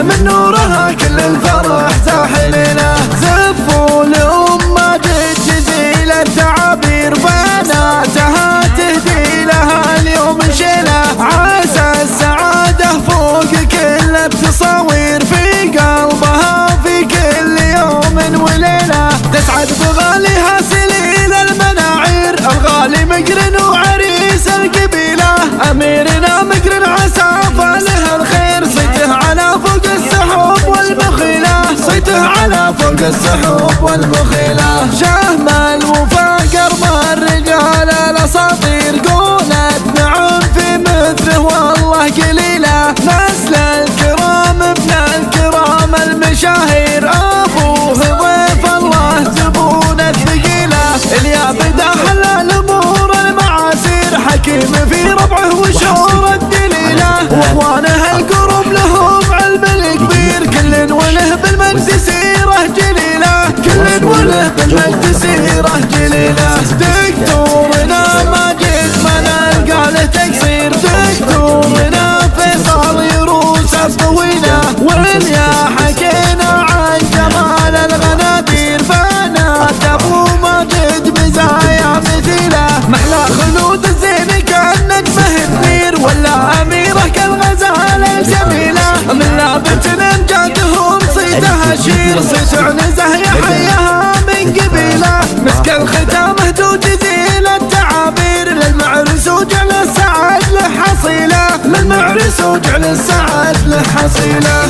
من نورها كل الفرح ساحلنا. زفوا لأم ماجد جزيل التعابير بناتها تهدي لها اليوم شيله. عسى السعادة فوق كل التصاوير في قلبها في كل يوم وليلة. تسعد بغاليها سليل المناعير الغالي مقرن وعريس القبيلة. أميرنا مقرن عسى فاله الخير صيته على فوق السحب والمخيلة. صيته على فوق السحب والمخيلة. شهم الوفا قرم الرجال الأساطير قولت نعم في مثله والله قليلة. نسل الكرام ابن الكرام المشاهير أبوه ضيف الله زبون الثقيلة. اليا بدا حل الأمور المعاسير حكيم في ربعه وشور الدليلة. واخوانه القرب لهم علم الكبير كل وله بالمجد سيره جليلة. كل وله بالمجد سيره جليلة. دكتورنا ماجد ما نلقى له تقصير. دكتورنا فيصل يروس الطويلة. وين يا حكينا عن جمال الغنادير بنات ابو ماجد مزايا مثيله. محلى خلود الزين كان نجمه تنير ولا اميره كالغزاله الجميله. من لابت امجادهم صيتها شير صيت عنزه يحياها من قبيله. مسك الختامه توجزيل التعابير للمعرس وجعل السعد له حصيله. للمعرس وجعل السعد له حصيله.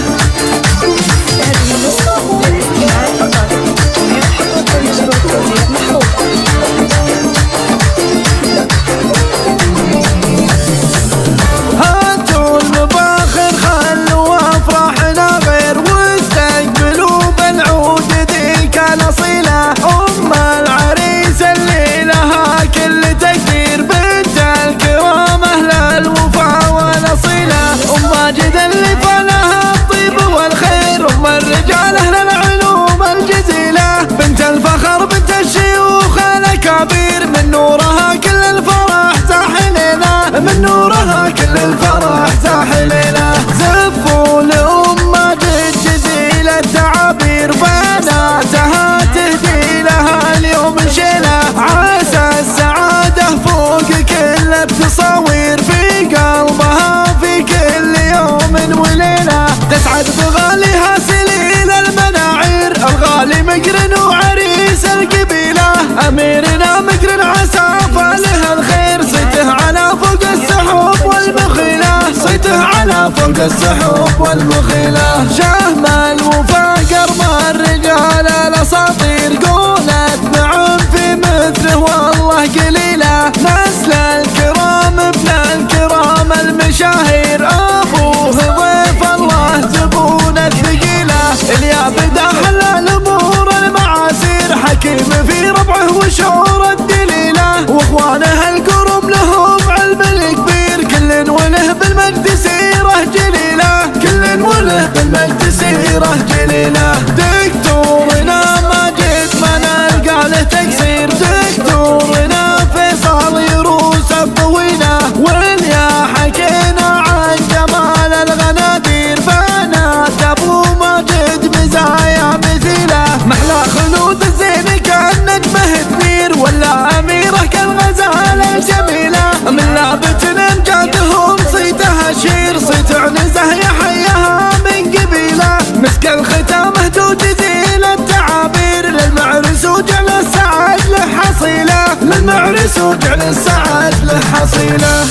هاتوا المباخر خلوا افراحنا غير واستقبلوا بالعود ذيك الاصيله. ام العريس اللي لها كل تقدير بنت الكرام اهل الوفا والاصيله. ام ماجد اللي فلها الطيب والخير. ام الرجال اهل العلوم الجزيله. بنت الفخر بنت الشيوخ الاكابير. من نورها كل الفرح ساحلنا. من نورها كل الفرح ساحلنا. زفوا لأم ماجد جزيل التعابير بناتها تهدي لها اليوم شيله. عسى السعادة فوق كل التصاوير في قلبها في كل يوم وليلة. تسعد بغاليها سليل المناعير الغالي مقرن وعريس القبيلة. أميرنا مقرن عسى فاله الخير صيته على فوق السحب والمخيلة. صيته على فوق السحب والمخيلة. شهم الوفا قرم الرجال الأساطير قولت نعم في مثله والله قليلة. نسل الكرام ابن الكرام المشاهير أبوه ضيف الله زبون الثقيلة. اليا بدا حل الأمور المعاسير حكيم في ربعه وشور الدليلة. واخوانه القرب لهم علم الكبير كل وله بالمجد سيره جليلة. كل وله بالمجد سيره جليلة. دكتورنا ماجد ما نلقى له تقصير. دكتورنا فيصل يروس الطويلة. وين يا حكينا عن جمال الغنادير بنات ابو ماجد مزايا مثيله. محلى خلود الزين كان نجمه تنير ولا اميره كالغزاله الجميله. من لابت امجادهم صيتها شير صيت عنزه يحياها من قبيله. مسك الختامه توجزيل التعابير للمعرس وجعل السعد له حصيله. للمعرس وجعل السعد له حصيله.